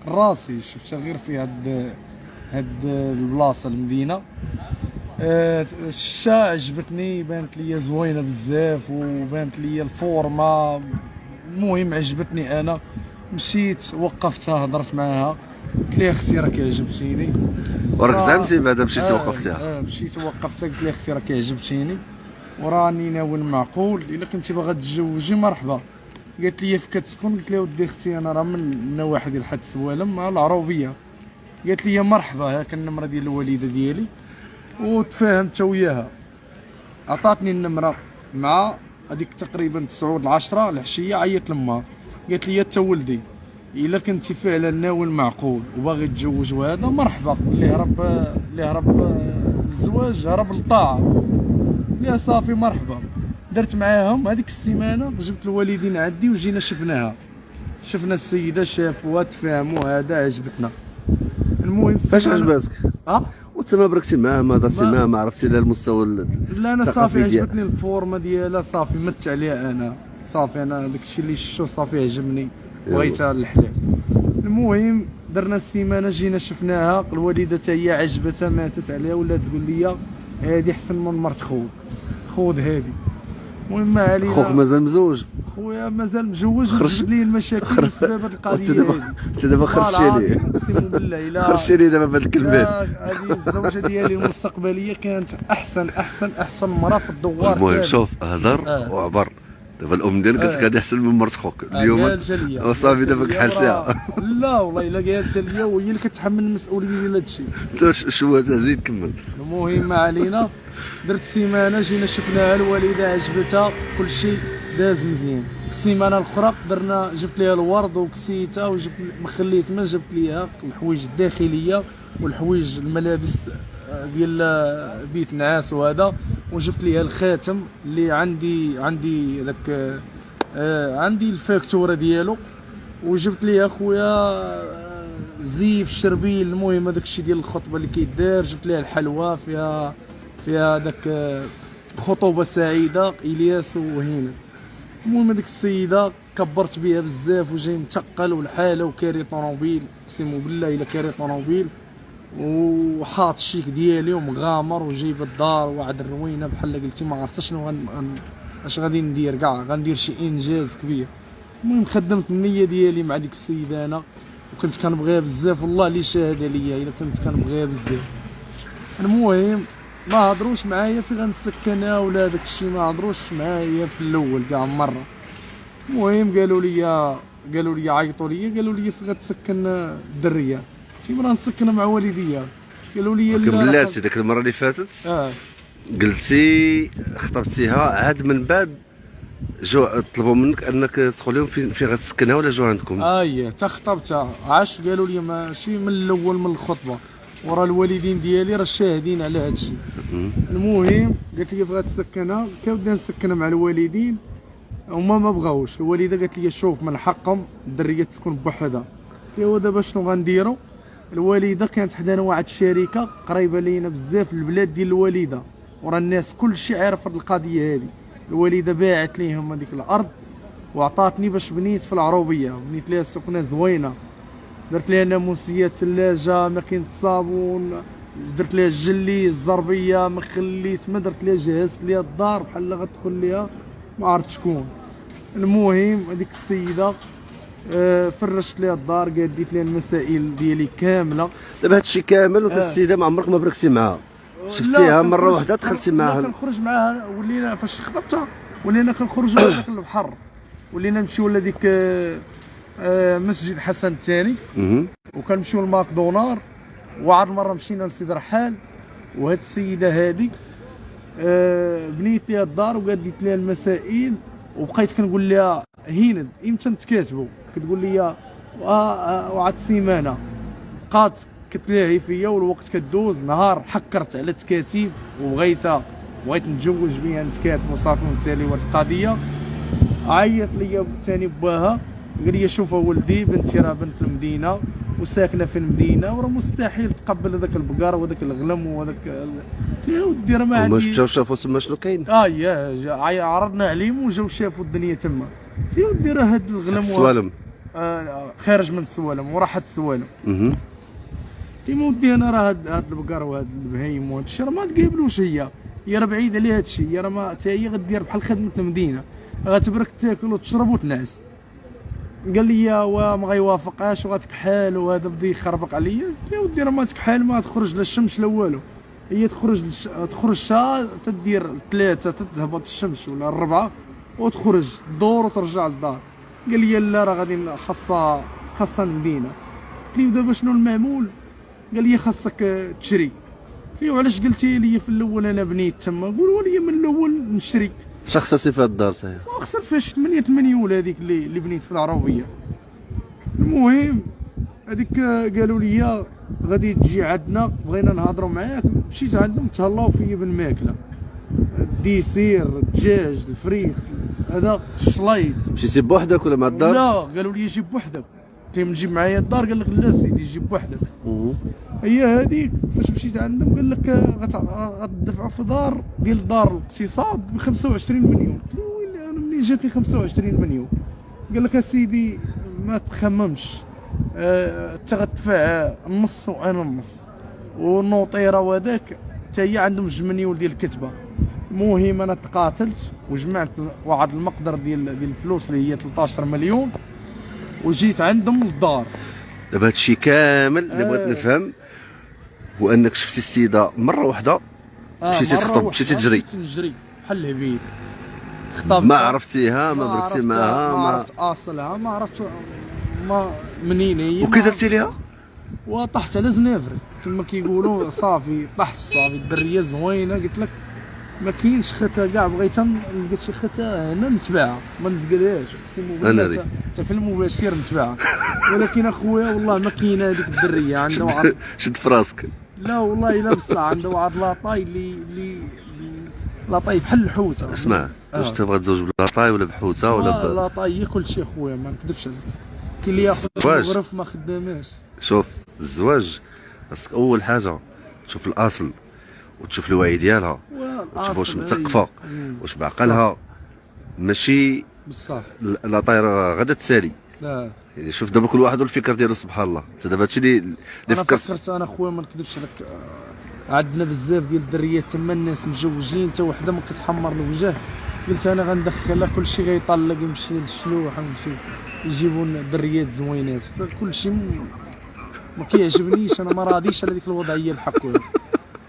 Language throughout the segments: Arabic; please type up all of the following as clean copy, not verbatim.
راسي شفتها غير في هاد البلاصه المدينه. الشا عجبتني، بانت لي زوينه بزاف وبانت لي الفورمه. المهم عجبتني، انا مشيت وقفتها هضرت معاها قلت لها اختي راك عجبتيني. وراك زعمتي بعدا مشيتي وقفتيها؟ مشيت وقفتها قلت لها اختي راك عجبتيني وراني ناوي معقول الا كنتي باغا تتزوجي مرحبا. قالت لي فين كتسكن؟ قلت لها ودي اختي انا راه من النواحي ديال حد السوالم مع العروبيه. قالت لي مرحبا، هاك النمره ديال الوالده ديالي. وتفاهمت وياها، عطاتني النمره مع هذيك تقريبا 9 10 العشيه. عيطت لما قالت لي تا ولدي الا كنتي فعلا ناوي المعقول وباغي تتزوج وهذا مرحبا، اللي هرب الزواج هرب للطاعه. قلت صافي مرحبا. درت معاهم هذيك السيمانه، جبت الوالدين عندي وجينا شفناها، شفنا السيده شافوها تفاهموا هذا عجبتنا. المهم فاش عجباتك؟ وتما بركتي معاها ما درتي معاها ما عرفتي لا المستوى لا انا صافي عجبتني الفورمه ديالها، صافي مت عليها انا، صافي انا داكشي اللي شفتو صافي عجبني بغيتها الحلال. المهم درنا السيمانه جينا شفناها، الوالده حتى هي عجبتها ماتت عليها ولا تقول لي هذه احسن من مرت خوك، خذ هذه. المهم ما علينا. خوك مازال مزوج؟ خويا مازال مزوج وجبد لي المشاكل بسبب هذه القضيه هذه. انت دابا خرجتيني، اقسم بالله الا خرجتيني دابا بهاد الكلمات. هذه الزوجه ديالي المستقبليه كانت احسن مراه في الدوار. المهم شوف هضر وعبر، دابا الام ديالك قالت لك هذه احسن من مرت خوك اليوم وصافي دابا كحالتها. لا والله الا قالت لي وهي اللي كتحمل المسؤوليه ديال هذا الشيء. انت شو زيد كمل. المهم ما علينا، درت سيمانه جينا شفناها، الوالده عجبتها كل شيء داز مزيان. السيمانه الاخرى درنا جبت ليها الورد وكسيتها وجبت مخليت ما جبت ليها الحوايج الداخليه والحوايج الملابس ديال بيت نعاس وهذا، وجبت ليها الخاتم اللي عندي داك عندي الفاكتوره ديالو، وجبت ليها خويا زيف الشربيل. المهم هذاك الشيء ديال الخطبه اللي كيدار، جبت ليها الحلوى فيها داك خطوبه سعيده الياس وهينا. المهم هذيك السيده كبرت بها بزاف وجاي متقل والحاله وكاري طوموبيل، اقسم بالله الا كاري طوموبيل وحاط الشيك ديالي ومغامر وجايب الدار وعد الروينه بحال قلتي ما عرفتش شنو اش غادي ندير كاع، غندير شي انجاز كبير. المهم خدمت النيه ديالي مع ديك السيده انا، وكنت كنبغيها بزاف والله اللي شاهده ليا الا كنت كنبغيها بزاف. المهم ما هضروش معايا في غنسكنها ولا داك الشيء، ما هضروش معايا في الاول كاع مره. المهم قالوا لي عيطوا لي قالوا لي فين غتسكن الدريه؟ كي مرة نسكنها مع والديا. قالوا لي لا بلاتي ديك المره اللي فاتت قلتي خطبتيها عاد من بعد جو طلبوا منك انك تقول لهم فين غتسكنها ولا جو عندكم؟ تا خطبتها عاش قالوا لي ماشي من الاول من الخطبه، ورا الوالدين ديالي راه شاهدين على هذا الشيء. المهم قالت لي بغات تسكنها، كنبدا نسكنها مع الوالدين هما ما بغاوش. الوالده قالت لي شوف من حقهم الدريه تسكن بوحدها. ايوا دابا شنو غنديروا؟ الوالده كانت حدانا واحد الشركه قريبه لينا بزاف البلاد ديال الوالده، ورا الناس كلشي عارف هاد القضيه هذه. الوالده باعت ليهم هذيك الارض وعطاتني باش بنيت في العروبيه، بنيت ليها سكنه زوينه، درت ليها ناموسيه، ثلاجه، ماكينه الصابون، درت ليها الجلي، الزربيه، ما خليت ما درت ليها، جهزت ليها الدار بحال غتدخل ليها ما عرفت شكون. المهم هذيك السيده فرشت ليها الدار، قاديت ليها المسائل ديالي كامله. دابا هادشي كامل وانت السيده ما عمرك ما بركتي معاها؟ شفتيها مره واحده دخلتي معاها؟ كنخرج معاها، ولينا فاش خطبتها ولينا كنخرجوا لذاك البحر، ولينا نمشيو لهذيك مسجد حسن الثاني، وكنمشيو لماكدونار. وعاد مره مشينا لسيد رحال، وهاد السيده هادي بنيت ليها الدار وقاديت ليها المسائل، وبقيت كنقول لها هيند امتى نتكاتبوا؟ كتقول لي وعاد سيمانه. بقات كتلاهي فيا والوقت كدوز، نهار حكرت على التكاتيب وبغيت نتزوج بها نتكاتب وصافي ونسالي هاد القضيه. عيط ليا ثاني باها قال لي شوف ولدي بنتي راه بنت المدينه وساكنه في المدينه وراه مستحيل تقبل هذاك البقر وهذاك الغلم وهذاك يا ودي راه ما عندي. هما مشاو شافوا تما شنو كاين؟ عرضنا عليهم وجاو شافوا الدنيا تما. يا ودي راه هاد الغلم السوالم خارج من السوالم وراحت السوالم. كيما ودي انا راه هاد البقر وهاد البهايم وهاد الشيء راه ما تقابلوش، هي راه بعيده على هاد الشيء، هي راه ما حتى هي غدير بحال خدمه المدينه، غتبرك تاكل وتشرب وتنعس. قال لي وما غيوافقهاش وغتكحال وهذا بدا يخربق عليا. قلت له يا ودي راه ما تكحال ما تخرج لا الشمس لا والو، هي تخرج ساعه تدير 3 تهبط الشمس ولا 4 وتخرج تدور وترجع للدار. قال لي لا راه غادي خاصها المدينه. قلت له دابا شنو المعمول؟ قال لي خاصك تشري. قلت له علاش قلتي لي في الاول انا بنيت تما؟ قول لي من الاول نشري. شخص في هاد الدار صحيح خسرت فيها 8 مليون هذيك اللي بنيت في العربيه. المهم هذيك قالوا لي غادي تجي عندنا بغينا نهضروا معاك، مشيت عندهم تهلاو فيا بالماكله، الديسير الدجاج الفريخ هذا الشلايط. مشيتي بوحدك ولا مع الدار؟ لا قالوا لي جيب بوحدك. قلت لهم نجيب معايا الدار؟ قال لك لا سيدي جيب بوحدك. هي هذيك فاش مشيت عندهم قال لك غتدفعوا في دار ديال دار الاقتصاد ب 25 مليون. قلت له ويلي انا منين جاتني 25 مليون؟ قال لك اسيدي ما تخممش، انت غتدفع النص وانا النص، والنوطيره وهذاك حتى هي عندهم 2 مليون ديال الكتبه. المهم انا تقاتلت وجمعت واحد المقدر ديال الفلوس اللي هي 13 مليون وجيت عندهم للدار. دابا هادشي كامل اللي بغيت نفهم هو انك شفتي السيده مره واحده مشيتي تخطب، مشيتي تجري نجري بحال الهبيل. خطبتها ما عرفتيها ما درتي معاها ما عرفت اصلها ما عرفت ما منين هي وكي درتي ليها؟ وطحت على زنافر كما كيقولوا. صافي طحت صافي. الدريه زوينه قلت لك ما كاينش ختها كاع، بغيتها لقيت شي ختها هنا نتبعها ما نزقلهاش انا حتى في المباشر نتبعها. ولكن اخويا والله ما كاينه هذيك الدريه عندها واحد شد في راسك. لا والله الا بصح عندها واحد لاطاي اللي لاطاي بحال الحوته. اسمع واش تبغى تزوج بلاطاي ولا بحوته ولا لاطاي هي كلشي اخويا ما نكذبش عليك. كاين اللي ياخذ الغرف ما خداماش. شوف الزواج خاصك اول حاجه تشوف الاصل وتشوف الوعي ديالها وتشوف واش مثقفه واش بعقلها، ماشي بصح لا طايره غدا تسالي. لا يعني شوف دابا كل واحد والفكر ديالو سبحان الله. انت دابا هادشي اللي فكرت انا خويا ما نكذبش عليك. عندنا بزاف ديال الدريات تما الناس مجوجين حتى وحده ما كتحمر الوجه. قلت انا غندخلها كلشي غيطلق يمشي للشلوح يمشي يجيبوا دريات زوينات. كلشي ما كيعجبنيش، انا ما راضيش على ديك الوضعيه الحق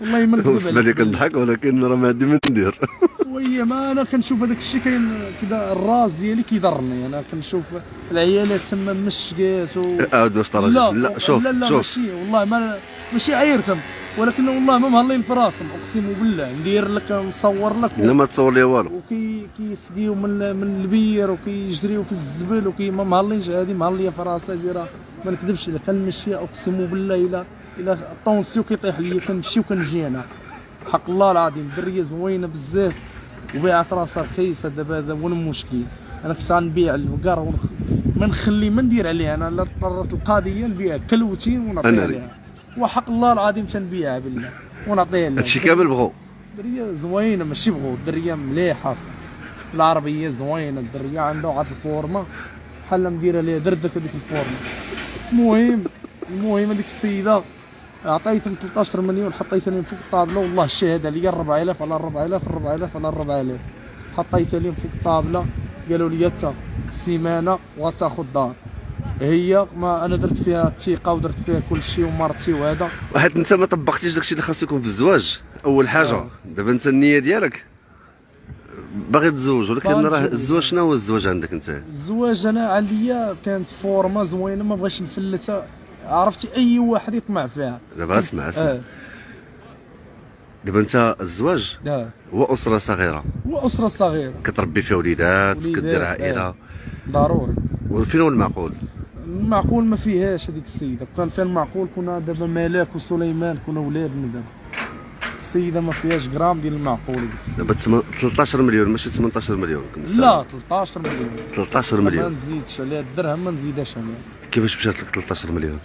والله ما نكذب عليك. بالي كنضحك ولكن راه ما عندي ما ندير. وهي ما انا كنشوف هذاك الشيء كاين كذا الراس ديالي كيضرني. انا كنشوف العيالات تما مشقات عاود واش طرج. لا شوف لا شوف ماشي والله ما ماشي عايرتهم، ولكن والله ما مهلين في راسهم اقسم بالله. ندير لك نصور لك لا ما تصور لي والو. كيسقيو من البير وكيجريو في الزبل ما مهلينش. هذه مهليه في راسها ديرها ما نكذبش عليك. كنمشي اقسم بالله الى الطونسيو كيطيح ليا كنمشي وكنجي انا حق الله العظيم. دريه زوينه بزاف وبيعت راسها رخيصه. دابا هذا هو المشكل. انا كنت غنبيع البقر ما نخلي ما ندير عليها. انا لا اضطرت القضيه نبيع كلوتين ونعطيها لها وحق الله العظيم تنبيعها بالله ونعطيها لها. هادشي كامل بغاو. دريه زوينه ماشي بغاو، دريه مليحه العربيه زوينه. الدريه عندها واحد الفورمه بحال مديره ليها دردك هذيك الفورمه. المهم هذيك السيده عطيتهم 13 مليون حطيت لهم فوق الطابله والله الشهاده عليا 4000 على 4000 4000 على 4000 حطيت لهم فوق الطابله. قالوا لي انت سيمانه وغتاخذ دار. هي ما انا درت فيها الثقه ودرت فيها كل شيء ومرتي وهذا. واحد انت ما طبقتيش داكشي اللي خاص يكون في الزواج اول حاجه. دابا انت النيه ديالك باغي تزوج، ولكن راه الزواج شنو هو الزواج عندك انت؟ الزواج انا عليا كانت فورمه زوينه ما بغيتش نفلتها. عرفتي اي واحد يطمع فيها. دابا اسمع دابا انت الزواج هو اسره صغيره. هو اسره صغيره كتربي فيها وليدات كدير عائله. ضروري. وفين هو المعقول؟ المعقول ما فيهاش هذيك السيده. كان فيها المعقول كنا دابا ملاك وسليمان كنا ولادنا. دابا السيده ما فيهاش غرام ديال المعقول. دابا 13 مليون ماشي 18 مليون. لا 13 مليون. 13 مليون ما نزيدش عليها الدرهم ما نزيدش عليها. كيفاش مشات لك 13 مليون؟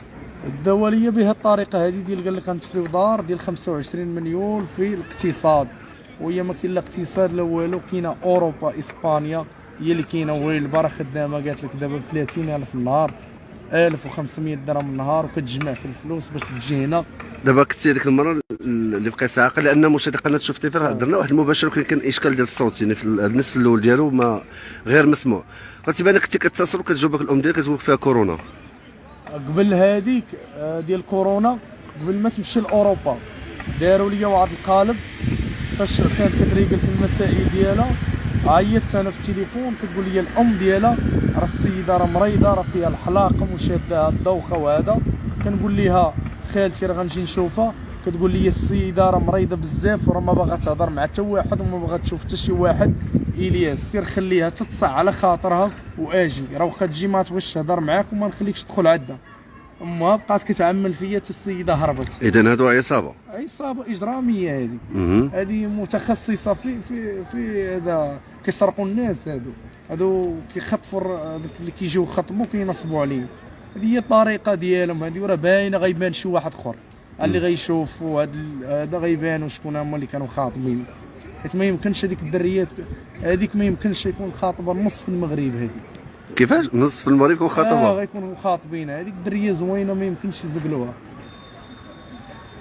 الدوليه بهذه الطريقه هذه ديال قال لك غنشريو دار ديال 25 مليون في الاقتصاد. وهي ما كاين لا اقتصاد لا والو. كاينه اوروبا اسبانيا هي اللي كاينه ويلبا راه خدامه قالت لك دابا ب 30,000 النهار، 1500 درهم النهار، وكتجمع في الفلوس باش تجي هنا. دابا كنتي هذيك المره اللي بقيت عاقل، لان مشاهدي قناه شوف تيفي راه درنا واحد المباشر ولكن كان اشكال ديال الصوت، يعني في النصف الاول ديالو ما غير مسموع. قلتي بانك كنتي كتصل وكتجاوبك الام ديالك كتقول فيها كورونا. قبل هذيك ديال كورونا، قبل ما تمشي لاوروبا داروا لي واحد القالب فاش كانت كتريقل في المسائي ديالها. عيطت انا في التليفون كتقول لي الام ديالها راه السيده راه مريضه، راه فيها الحلاقم وشادها الدوخه وهذا. كنقول ليها خالتي راه غنجي نشوفها، كتقول لي السيده راه مريضه بزاف وراه ما باغا تهضر مع حتى واحد وما باغا تشوف حتى شي واحد. الياس سير خليها تتصع على خاطرها واجي، راه واخا تجي ما تبغيش تهضر معاك وما نخليكش تدخل عندها. امها بقات كتعمل فيا حتى السيده هربت. اذا هادو عصابه عصابه اجراميه هذه متخصصه في هذا، كيسرقوا الناس هادو كيخطفوا داك اللي كيجيو يخطبوا كينصبوا عليه. هذه هي الطريقه ديالهم هذه، وراه باينه غيبان شي واحد اخر اللي غيشوفوا هذا غيبانوا شكون هما اللي كانوا خاطبين. حيت ما يمكنش هذيك الدريات هذيك ما يمكنش يكون خاطبه نصف المغرب هذه. كيفاش نص في المغرب يكون خاطبها؟ غيكونوا خاطبين. هذيك الدريه زوينه ما يمكنش يزقلوها.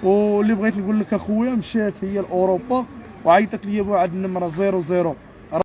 واللي بغيت نقول لك اخويا، مشات هي لاوروبا وعيطت لي بواحد النمره 00